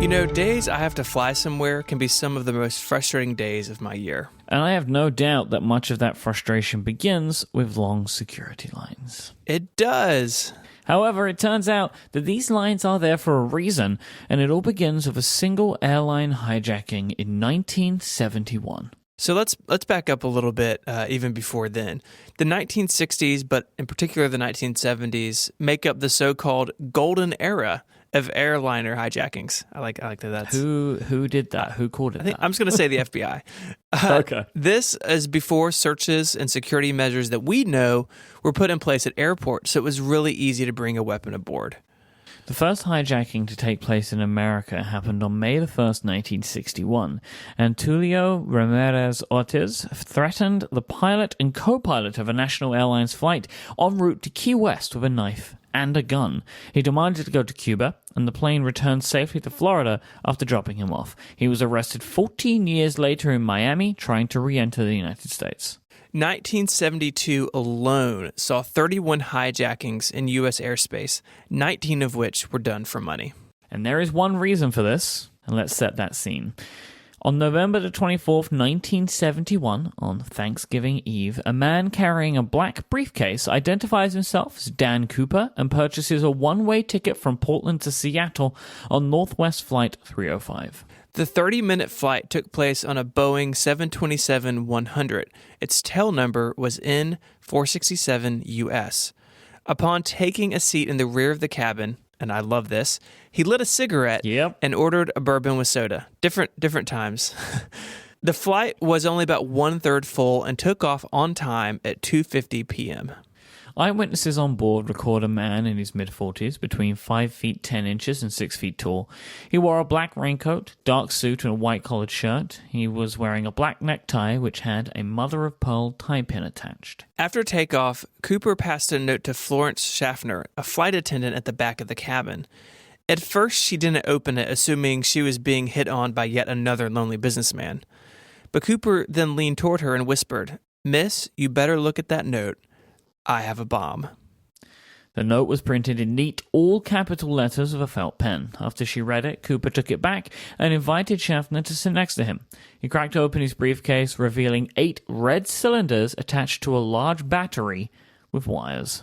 You know, days I have to fly somewhere can be some of the most frustrating days of my year. And I have no doubt that much of that frustration begins with long security lines. It does. However, it turns out that these lines are there for a reason, and it all begins with a single airline hijacking in 1971. So let's back up a little bit even before then. The 1960s, but in particular the 1970s, make up the so-called golden era of airliner hijackings. I like that. That's Who did that? Who called it that? I'm just going to say the FBI. Okay. This is before searches and security measures that we know were put in place at airports, so it was really easy to bring a weapon aboard. The first hijacking to take place in America happened on May 1st, 1961, and Tulio Ramirez Ortiz threatened the pilot and co-pilot of a national airlines flight en route to Key West with a knife and a gun. He demanded to go to Cuba, and the plane returned safely to Florida after dropping him off. He was arrested 14 years later in Miami, trying to re-enter the United States. 1972 alone saw 31 hijackings in U.S. airspace, 19 of which were done for money. And there is one reason for this, and let's set that scene. On November the 24th, 1971, on Thanksgiving Eve, a man carrying a black briefcase identifies himself as Dan Cooper and purchases a one-way ticket from Portland to Seattle on Northwest Flight 305. The 30-minute flight took place on a Boeing 727-100. Its tail number was N467US. Upon taking a seat in the rear of the cabin, and I love this, he lit a cigarette and ordered a bourbon with soda. Different times. The flight was only about one-third full and took off on time at 2:50 p.m. Eyewitnesses on board record a man in his mid-40s, between 5 feet 10 inches and 6 feet tall. He wore a black raincoat, dark suit, and a white-collared shirt. He was wearing a black necktie, which had a mother-of-pearl tie pin attached. After takeoff, Cooper passed a note to Florence Schaffner, a flight attendant at the back of the cabin. At first, she didn't open it, assuming she was being hit on by yet another lonely businessman. But Cooper then leaned toward her and whispered, "Miss, you better look at that note. I have a bomb." The note was printed in neat, all-capital letters with a felt pen. After she read it, Cooper took it back and invited Schaffner to sit next to him. He cracked open his briefcase, revealing 8 red cylinders attached to a large battery with wires.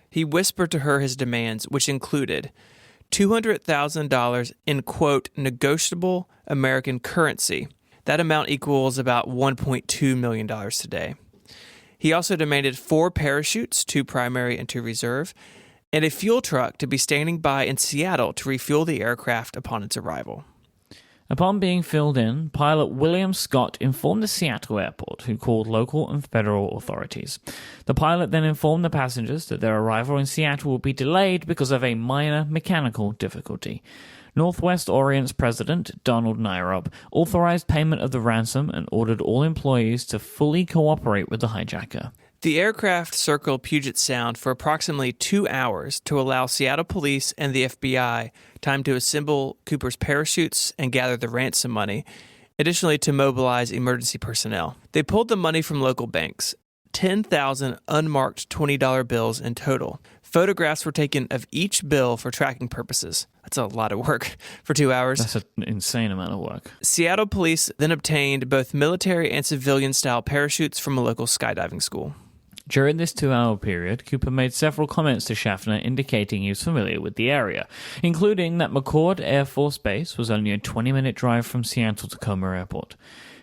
He whispered to her his demands, which included $200,000 in, quote, negotiable American currency. That amount equals about $1.2 million today. He also demanded 4 parachutes, 2 primary and 2 reserve, and a fuel truck to be standing by in Seattle to refuel the aircraft upon its arrival. Upon being filled in, pilot William Scott informed the Seattle airport, who called local and federal authorities. The pilot then informed the passengers that their arrival in Seattle would be delayed because of a minor mechanical difficulty. Northwest Orient's president, Donald Nyrob, authorized payment of the ransom and ordered all employees to fully cooperate with the hijacker. The aircraft circled Puget Sound for approximately 2 hours to allow Seattle police and the FBI time to assemble Cooper's parachutes and gather the ransom money, additionally to mobilize emergency personnel. They pulled the money from local banks, 10,000 unmarked $20 bills in total. Photographs were taken of each bill for tracking purposes. That's a lot of work for 2 hours. That's an insane amount of work. Seattle police then obtained both military and civilian-style parachutes from a local skydiving school. During this 2-hour period, Cooper made several comments to Schaffner indicating he was familiar with the area, including that McCord Air Force Base was only a 20-minute drive from Seattle Tacoma Airport.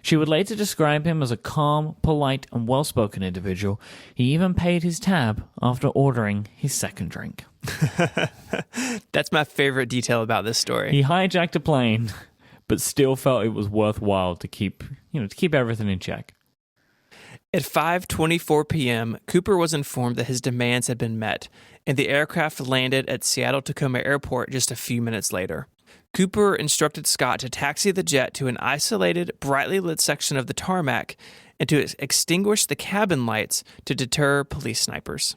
She would later describe him as a calm, polite, and well-spoken individual. He even paid his tab after ordering his second drink. That's my favorite detail about this story. He hijacked a plane, but still felt it was worthwhile to keep everything in check. At 5:24 p.m., Cooper was informed that his demands had been met, and the aircraft landed at Seattle Tacoma Airport just a few minutes later. Cooper instructed Scott to taxi the jet to an isolated, brightly lit section of the tarmac and to extinguish the cabin lights to deter police snipers.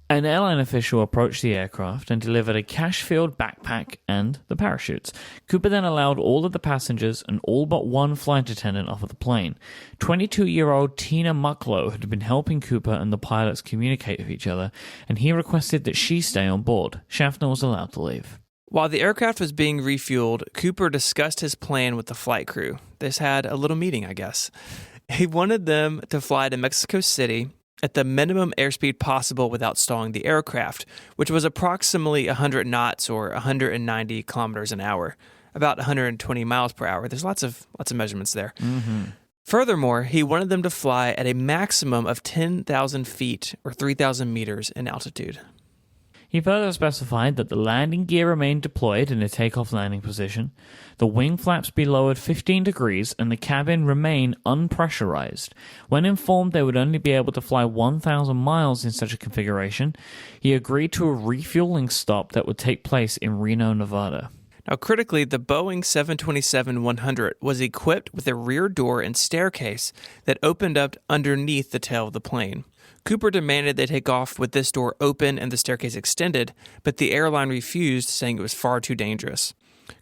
An airline official approached the aircraft and delivered a cash-filled backpack and the parachutes. Cooper then allowed all of the passengers and all but one flight attendant off of the plane. 22-year-old Tina Mucklow had been helping Cooper and the pilots communicate with each other, and he requested that she stay on board. Schaffner was allowed to leave. While the aircraft was being refueled, Cooper discussed his plan with the flight crew. They had a little meeting, I guess. He wanted them to fly to Mexico City at the minimum airspeed possible without stalling the aircraft, which was approximately 100 knots or 190 kilometers an hour, about 120 miles per hour. There's lots of measurements there. Mm-hmm. Furthermore, he wanted them to fly at a maximum of 10,000 feet or 3,000 meters in altitude. He further specified that the landing gear remained deployed in a takeoff landing position, the wing flaps be lowered 15 degrees, and the cabin remain unpressurized. When informed they would only be able to fly 1,000 miles in such a configuration, he agreed to a refueling stop that would take place in Reno, Nevada. Now, critically, the Boeing 727-100 was equipped with a rear door and staircase that opened up underneath the tail of the plane. Cooper demanded they take off with this door open and the staircase extended, but the airline refused, saying it was far too dangerous.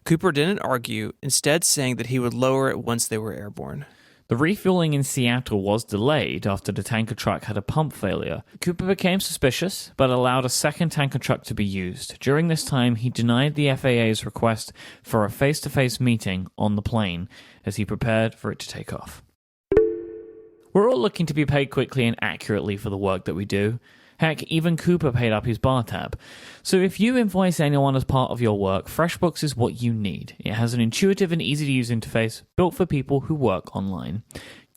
Cooper didn't argue, instead saying that he would lower it once they were airborne. The refueling in Seattle was delayed after the tanker truck had a pump failure. Cooper became suspicious, but allowed a second tanker truck to be used. During this time, he denied the FAA's request for a face-to-face meeting on the plane as he prepared for it to take off. We're all looking to be paid quickly and accurately for the work that we do. Heck, even Cooper paid up his bar tab. So if you invoice anyone as part of your work, FreshBooks is what you need. It has an intuitive and easy-to-use interface built for people who work online.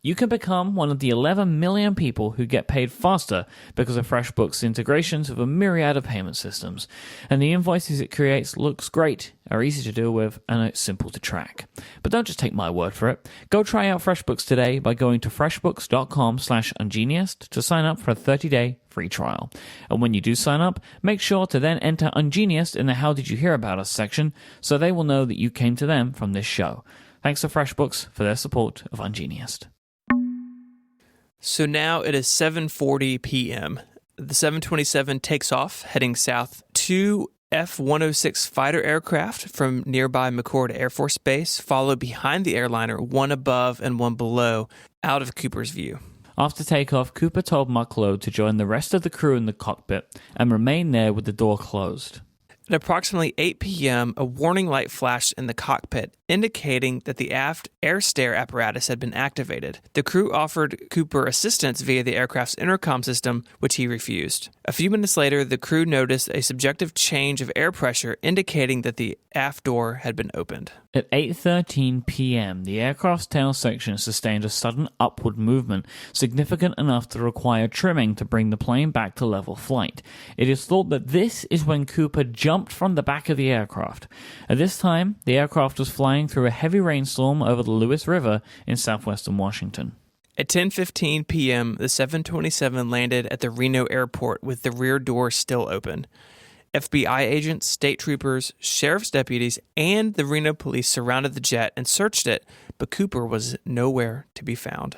You can become one of the 11 million people who get paid faster because of FreshBooks' integrations of a myriad of payment systems. And the invoices it creates looks great, are easy to deal with, and it's simple to track. But don't just take my word for it. Go try out FreshBooks today by going to freshbooks.com/ungeniest to sign up for a 30-day free trial. And when you do sign up, make sure to then enter Ungeniest in the How Did You Hear About Us section so they will know that you came to them from this show. Thanks to FreshBooks for their support of Ungeniest. So now it is 7:40 p.m. The 727 takes off, heading south. Two F-106 fighter aircraft from nearby McChord Air Force Base follow behind the airliner, one above and one below, out of Cooper's view. After takeoff, Cooper told Mucklow to join the rest of the crew in the cockpit and remain there with the door closed. At approximately 8 p.m., a warning light flashed in the cockpit, indicating that the aft air stair apparatus had been activated. The crew offered Cooper assistance via the aircraft's intercom system, which he refused. A few minutes later, the crew noticed a subjective change of air pressure, indicating that the aft door had been opened. At 8:13 p.m., the aircraft's tail section sustained a sudden upward movement, significant enough to require trimming to bring the plane back to level flight. It is thought that this is when Cooper jumped from the back of the aircraft. At this time, the aircraft was flying through a heavy rainstorm over the Lewis River in southwestern Washington. At 10:15 p.m., the 727 landed at the Reno airport with the rear door still open. FBI agents, state troopers, sheriff's deputies, and the Reno police surrounded the jet and searched it, but Cooper was nowhere to be found.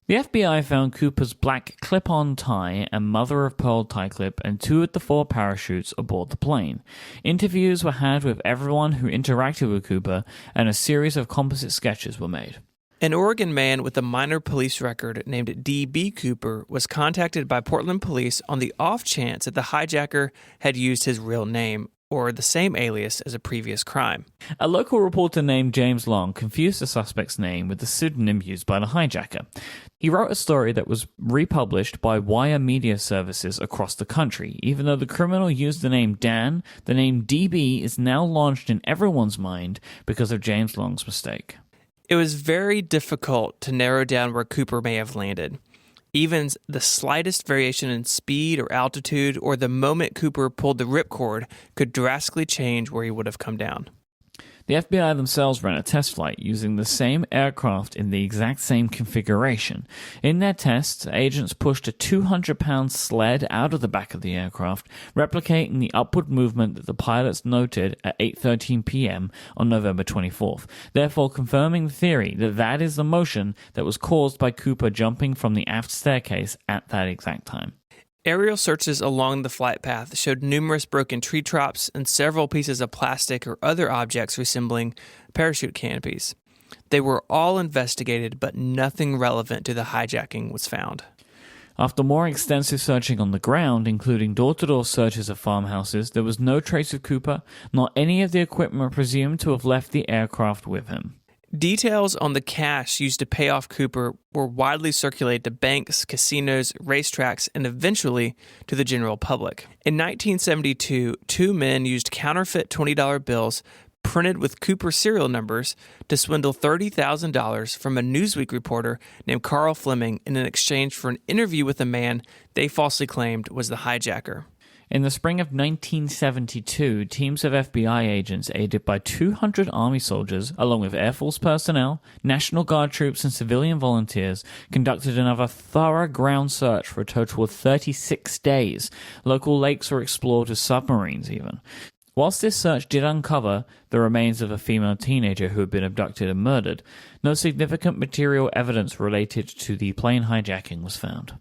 The FBI found Cooper's black clip-on tie and mother-of-pearl tie clip and 2 of the 4 parachutes aboard the plane. Interviews were had with everyone who interacted with Cooper, and a series of composite sketches were made. An Oregon man with a minor police record named D.B. Cooper was contacted by Portland police on the off chance that the hijacker had used his real name, or the same alias as a previous crime. A local reporter named James Long confused the suspect's name with the pseudonym used by the hijacker. He wrote a story that was republished by Wire Media Services across the country. Even though the criminal used the name Dan, the name DB is now launched in everyone's mind because of James Long's mistake. It was very difficult to narrow down where Cooper may have landed. Even the slightest variation in speed or altitude, or the moment Cooper pulled the ripcord, could drastically change where he would have come down. The FBI themselves ran a test flight using the same aircraft in the exact same configuration. In their tests, agents pushed a 200-pound sled out of the back of the aircraft, replicating the upward movement that the pilots noted at 8:13 p.m. on November 24th, therefore confirming the theory that that is the motion that was caused by Cooper jumping from the aft staircase at that exact time. Aerial searches along the flight path showed numerous broken tree tops and several pieces of plastic or other objects resembling parachute canopies. They were all investigated, but nothing relevant to the hijacking was found. After more extensive searching on the ground, including door-to-door searches of farmhouses, there was no trace of Cooper, nor any of the equipment presumed to have left the aircraft with him. Details on the cash used to pay off Cooper were widely circulated to banks, casinos, racetracks, and eventually to the general public. In 1972, two men used counterfeit $20 bills printed with Cooper serial numbers to swindle $30,000 from a Newsweek reporter named Carl Fleming in exchange for an interview with a man they falsely claimed was the hijacker. In the spring of 1972, teams of FBI agents aided by 200 Army soldiers, along with Air Force personnel, National Guard troops, and civilian volunteers, conducted another thorough ground search for a total of 36 days. Local lakes were explored with submarines even. Whilst this search did uncover the remains of a female teenager who had been abducted and murdered, no significant material evidence related to the plane hijacking was found.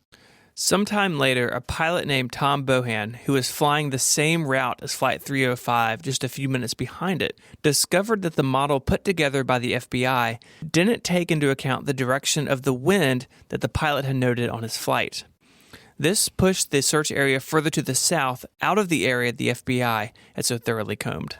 Sometime later, a pilot named Tom Bohan, who was flying the same route as Flight 305 just a few minutes behind it, discovered that the model put together by the FBI didn't take into account the direction of the wind that the pilot had noted on his flight. This pushed the search area further to the south, out of the area the FBI had so thoroughly combed.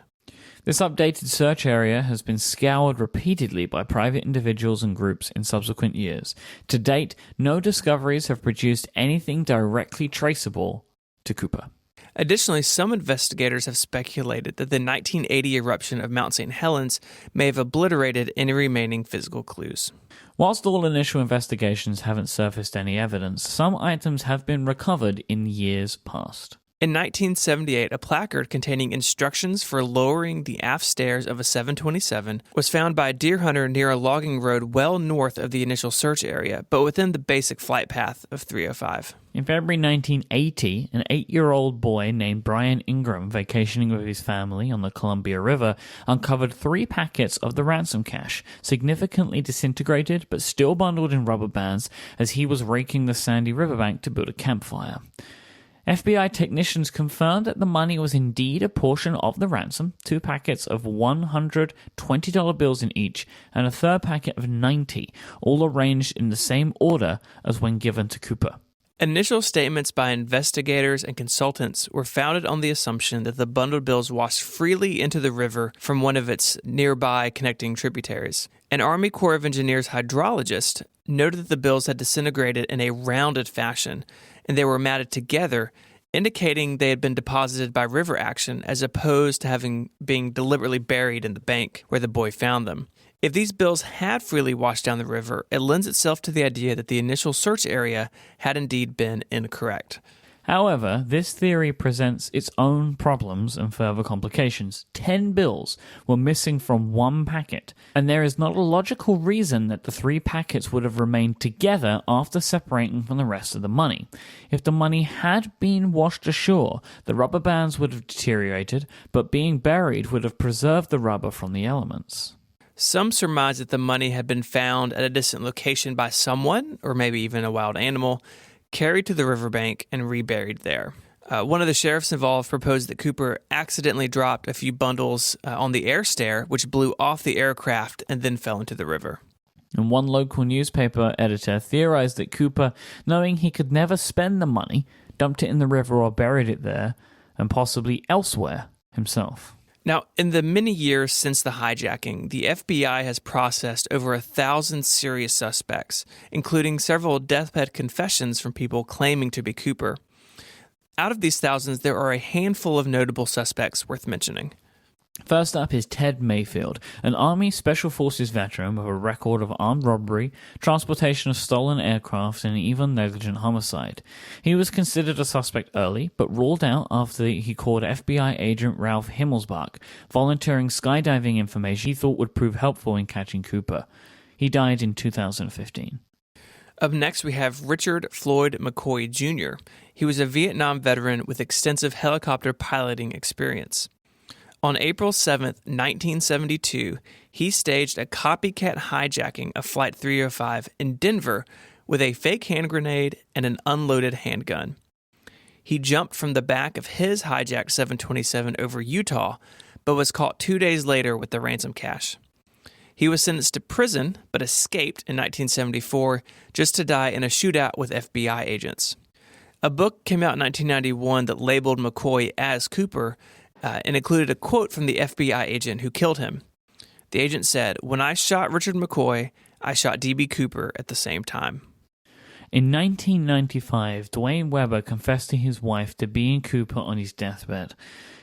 This updated search area has been scoured repeatedly by private individuals and groups in subsequent years. To date, no discoveries have produced anything directly traceable to Cooper. Additionally, some investigators have speculated that the 1980 eruption of Mount St. Helens may have obliterated any remaining physical clues. Whilst all initial investigations haven't surfaced any evidence, some items have been recovered in years past. In 1978, a placard containing instructions for lowering the aft stairs of a 727 was found by a deer hunter near a logging road well north of the initial search area, but within the basic flight path of 305. In February 1980, an 8-year-old boy named Brian Ingram, vacationing with his family on the Columbia River, uncovered 3 packets of the ransom cash, significantly disintegrated but still bundled in rubber bands as he was raking the sandy riverbank to build a campfire. FBI technicians confirmed that the money was indeed a portion of the ransom, 2 packets of $120 bills in each, and a third packet of 90, all arranged in the same order as when given to Cooper. Initial statements by investigators and consultants were founded on the assumption that the bundled bills washed freely into the river from one of its nearby connecting tributaries. An Army Corps of Engineers hydrologist noted that the bills had disintegrated in a rounded fashion, and they were matted together, indicating they had been deposited by river action as opposed to being deliberately buried in the bank where the boy found them. If these bills had freely washed down the river, it lends itself to the idea that the initial search area had indeed been incorrect. However, this theory presents its own problems and further complications. 10 bills were missing from 1 packet, and there is not a logical reason that the 3 packets would have remained together after separating from the rest of the money. If the money had been washed ashore, the rubber bands would have deteriorated, but being buried would have preserved the rubber from the elements. Some surmise that the money had been found at a distant location by someone, or maybe even a wild animal, carried to the riverbank and reburied there. One of the sheriffs involved proposed that Cooper accidentally dropped a few bundles on the air stair, which blew off the aircraft and then fell into the river. And one local newspaper editor theorized that Cooper, knowing he could never spend the money, dumped it in the river or buried it there, and possibly elsewhere himself. Now, in the many years since the hijacking, the FBI has processed over 1,000 serious suspects, including several deathbed confessions from people claiming to be Cooper. Out of these thousands, there are a handful of notable suspects worth mentioning. First up is Ted Mayfield, an Army Special Forces veteran with a record of armed robbery, transportation of stolen aircraft, and even negligent homicide. He was considered a suspect early, but ruled out after he called FBI agent Ralph Himmelsbach, volunteering skydiving information he thought would prove helpful in catching Cooper. He died in 2015. Up next, we have Richard Floyd McCoy Jr. He was a Vietnam veteran with extensive helicopter piloting experience. On April 7, 1972, he staged a copycat hijacking of Flight 305 in Denver with a fake hand grenade and an unloaded handgun. He jumped from the back of his hijacked 727 over Utah, but was caught 2 days later with the ransom cash. He was sentenced to prison, but escaped in 1974 just to die in a shootout with FBI agents. A book came out in 1991 that labeled McCoy as Cooper and included a quote from the FBI agent who killed him. The agent said, "When I shot Richard McCoy, I shot D.B. Cooper at the same time." In 1995, Dwayne Webber confessed to his wife to being Cooper on his deathbed.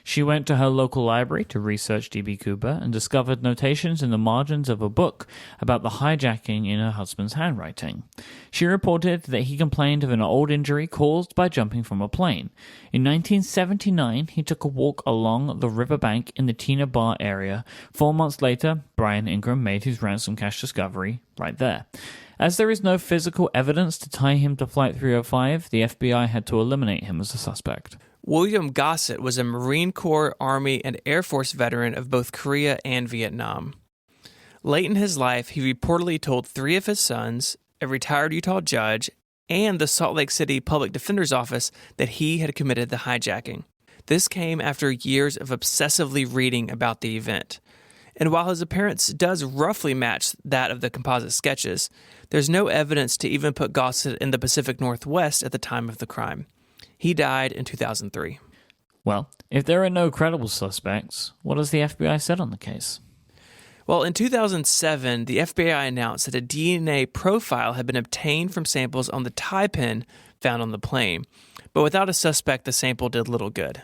She went to her local library to research D.B. Cooper and discovered notations in the margins of a book about the hijacking in her husband's handwriting. She reported that he complained of an old injury caused by jumping from a plane. In 1979, he took a walk along the riverbank in the Tina Bar area. 4 months later, Brian Ingram made his ransom cash discovery right there. As there is no physical evidence to tie him to Flight 305, the FBI had to eliminate him as a suspect. William Gossett was a Marine Corps, Army, and Air Force veteran of both Korea and Vietnam. Late in his life, he reportedly told 3 of his sons, a retired Utah judge, and the Salt Lake City Public Defender's Office that he had committed the hijacking. This came after years of obsessively reading about the event. And while his appearance does roughly match that of the composite sketches, there's no evidence to even put Gossett in the Pacific Northwest at the time of the crime. He died in 2003. Well, if there are no credible suspects, what has the FBI said on the case? Well, in 2007, the FBI announced that a DNA profile had been obtained from samples on the tie pin found on the plane. But without a suspect, the sample did little good.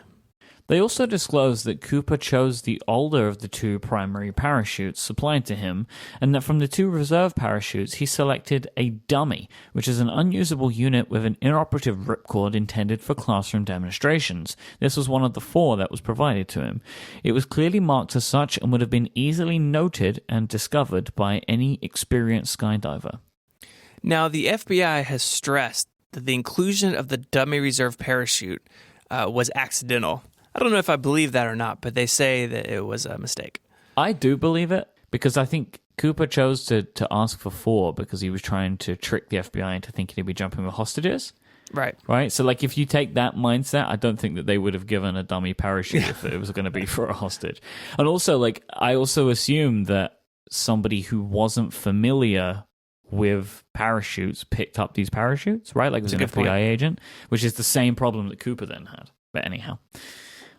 They also disclosed that Cooper chose the older of the 2 primary parachutes supplied to him, and that from the 2 reserve parachutes he selected a dummy, which is an unusable unit with an inoperative ripcord intended for classroom demonstrations. This was one of the 4 that was provided to him. It was clearly marked as such and would have been easily noted and discovered by any experienced skydiver. Now, the FBI has stressed that the inclusion of the dummy reserve parachute was accidental. I don't know if I believe that or not, but they say that it was a mistake. I do believe it, because I think Cooper chose to ask for 4 because he was trying to trick the FBI into thinking he'd be jumping with hostages. Right. So, if you take that mindset, I don't think that they would have given a dummy parachute if it was going to be for a hostage. And also, I also assume that somebody who wasn't familiar with parachutes picked up these parachutes, right? Like, it was an FBI agent, which is the same problem that Cooper then had. But anyhow,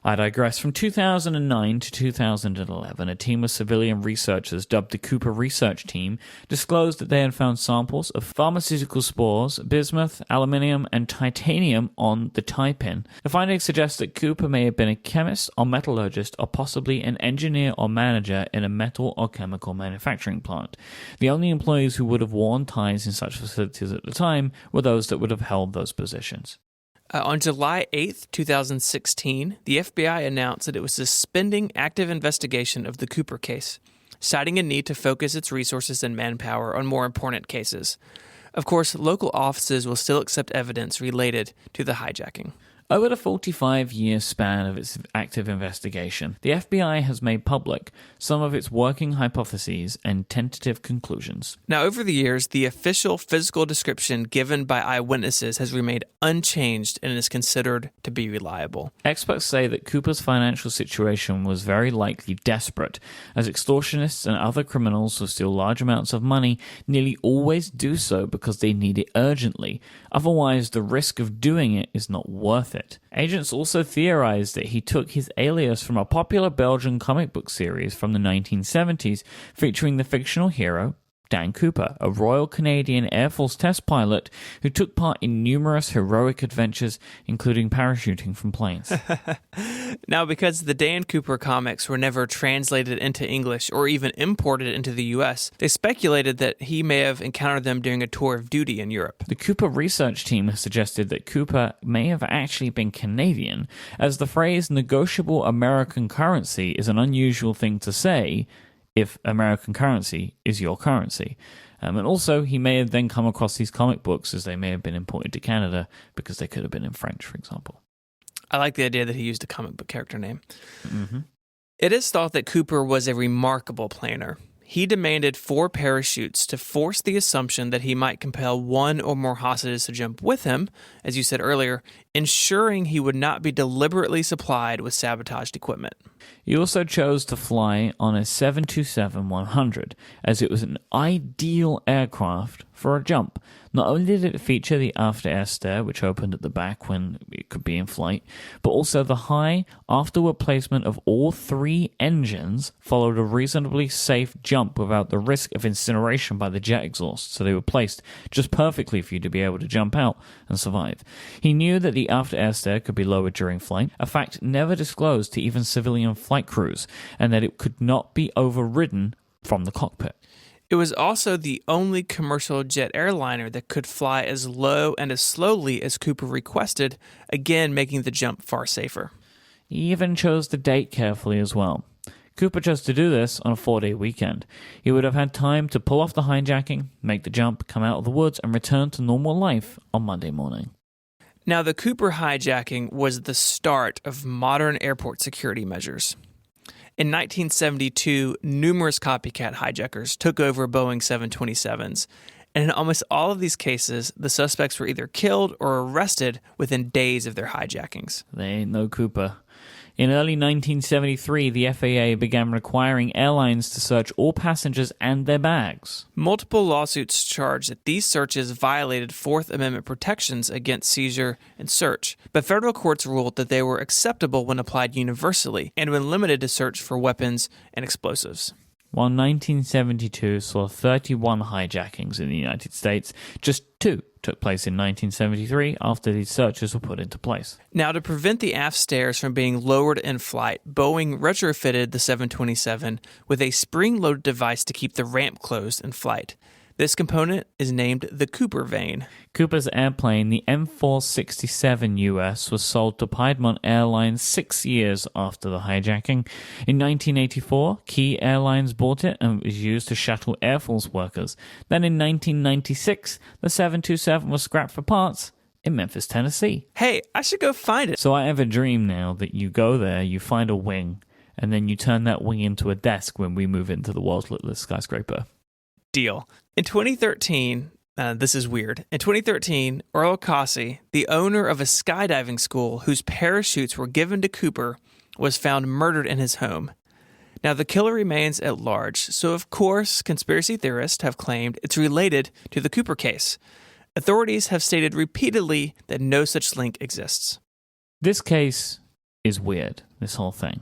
I digress. From 2009 to 2011, a team of civilian researchers dubbed the Cooper Research Team disclosed that they had found samples of pharmaceutical spores, bismuth, aluminium, and titanium on the tie pin. The findings suggest that Cooper may have been a chemist or metallurgist or possibly an engineer or manager in a metal or chemical manufacturing plant. The only employees who would have worn ties in such facilities at the time were those that would have held those positions. On July 8th, 2016, the FBI announced that it was suspending active investigation of the Cooper case, citing a need to focus its resources and manpower on more important cases. Of course, local offices will still accept evidence related to the hijacking. Over the 45-year span of its active investigation, the FBI has made public some of its working hypotheses and tentative conclusions. Now, over the years, the official physical description given by eyewitnesses has remained unchanged and is considered to be reliable. Experts say that Cooper's financial situation was very likely desperate, as extortionists and other criminals who steal large amounts of money nearly always do so because they need it urgently. Otherwise, the risk of doing it is not worth it. Agents also theorized that he took his alias from a popular Belgian comic book series from the 1970s featuring the fictional hero Dan Cooper, a Royal Canadian Air Force test pilot who took part in numerous heroic adventures, including parachuting from planes. Now, because the Dan Cooper comics were never translated into English or even imported into the U.S., they speculated that he may have encountered them during a tour of duty in Europe. The Cooper research team has suggested that Cooper may have actually been Canadian, as the phrase negotiable American currency is an unusual thing to say if American currency is your currency. And also, he may have then come across these comic books as they may have been imported to Canada because they could have been in French, for example. I like the idea that he used a comic book character name. Mm-hmm. It is thought that Cooper was a remarkable planner. He demanded 4 parachutes to force the assumption that he might compel 1 or more hostages to jump with him, as you said earlier, ensuring he would not be deliberately supplied with sabotaged equipment. He also chose to fly on a 727-100, as it was an ideal aircraft for a jump. Not only did it feature the after-air stair, which opened at the back when it could be in flight, but also the high afterward placement of all three engines followed a reasonably safe jump without the risk of incineration by the jet exhaust, so they were placed just perfectly for you to be able to jump out and survive. He knew that the after-air stair could be lowered during flight, a fact never disclosed to even civilian flight crews, and that it could not be overridden from the cockpit. It was also the only commercial jet airliner that could fly as low and as slowly as Cooper requested, again making the jump far safer. He even chose the date carefully as well. Cooper chose to do this on a 4-day weekend. He would have had time to pull off the hijacking, make the jump, come out of the woods, and return to normal life on Monday morning. Now, the Cooper hijacking was the start of modern airport security measures. In 1972, numerous copycat hijackers took over Boeing 727s, and in almost all of these cases, the suspects were either killed or arrested within days of their hijackings. They ain't no Cooper. In early 1973, the FAA began requiring airlines to search all passengers and their bags. Multiple lawsuits charged that these searches violated Fourth Amendment protections against seizure and search, but federal courts ruled that they were acceptable when applied universally and when limited to search for weapons and explosives. While 1972 saw 31 hijackings in the United States, just 2 took place in 1973 after these searches were put into place. Now, to prevent the aft stairs from being lowered in flight, Boeing retrofitted the 727 with a spring-loaded device to keep the ramp closed in flight. This component is named the Cooper vane. Cooper's airplane, the M467 US, was sold to Piedmont Airlines 6 years after the hijacking. In 1984, Key Airlines bought it and it was used to shuttle Air Force workers. Then in 1996, the 727 was scrapped for parts in Memphis, Tennessee. Hey, I should go find it. So I have a dream now that you go there, you find a wing, and then you turn that wing into a desk when we move into the world's littlest skyscraper. Deal. In 2013, this is weird. In 2013, Earl Cossey, the owner of a skydiving school whose parachutes were given to Cooper, was found murdered in his home. Now, the killer remains at large, so of course, conspiracy theorists have claimed it's related to the Cooper case. Authorities have stated repeatedly that no such link exists. This case is weird, this whole thing.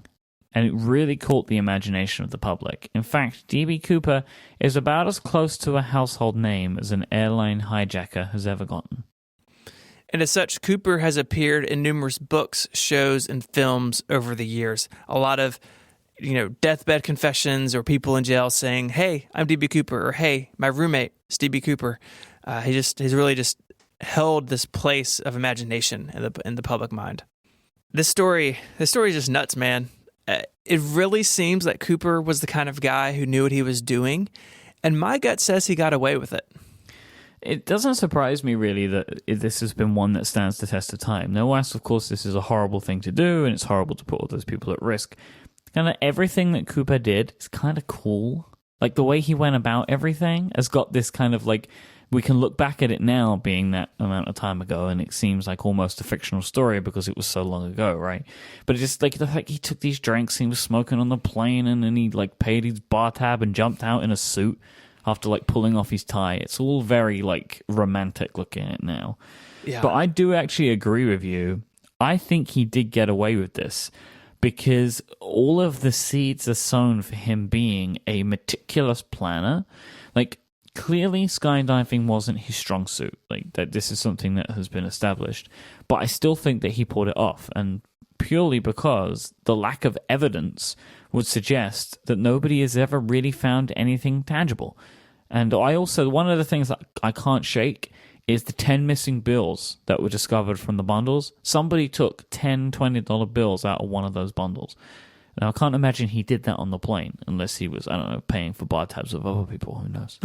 And it really caught the imagination of the public. In fact, D.B. Cooper is about as close to a household name as an airline hijacker has ever gotten. And as such, Cooper has appeared in numerous books, shows, and films over the years. A lot of, deathbed confessions or people in jail saying, "Hey, I'm D.B. Cooper," or "Hey, my roommate is D.B. Cooper." He's really just held this place of imagination in the public mind. This story is just nuts, man. It really seems like Cooper was the kind of guy who knew what he was doing, and my gut says he got away with it. It doesn't surprise me, really, that this has been one that stands the test of time. Now, whilst, of course, this is a horrible thing to do, and it's horrible to put all those people at risk, kind of everything that Cooper did is kind of cool. Like, the way he went about everything has got this kind of, we can look back at it now being that amount of time ago, and it seems like almost a fictional story because it was so long ago, right? But it's just like the fact he took these drinks, he was smoking on the plane, and then he paid his bar tab and jumped out in a suit after pulling off his tie. It's all very romantic looking at it now. Yeah. But I do actually agree with you. I think he did get away with this because all of the seeds are sown for him being a meticulous planner. Clearly, skydiving wasn't his strong suit. That this is something that has been established. But I still think that he pulled it off, and purely because the lack of evidence would suggest that nobody has ever really found anything tangible. And I also, one of the things that I can't shake is the 10 missing bills that were discovered from the bundles. Somebody took $10, $20 bills out of one of those bundles. Now, I can't imagine he did that on the plane unless he was, paying for bar tabs of other people. Who knows?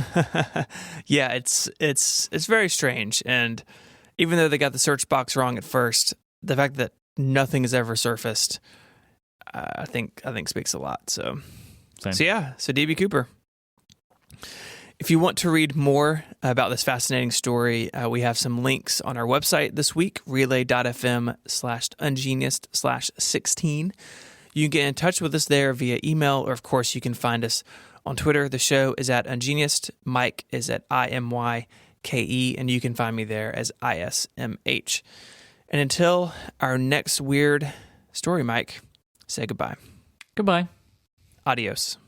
Yeah, it's very strange. And even though they got the search box wrong at first, the fact that nothing has ever surfaced, I think speaks a lot. So DB Cooper. If you want to read more about this fascinating story, we have some links on our website this week, relay.fm/ungeniused/16. You can get in touch with us there via email, or of course you can find us on Twitter. The show is at Ungeniused. Mike is at IMYKE, and you can find me there as ISMH. And until our next weird story, Mike, say goodbye. Goodbye. Adios.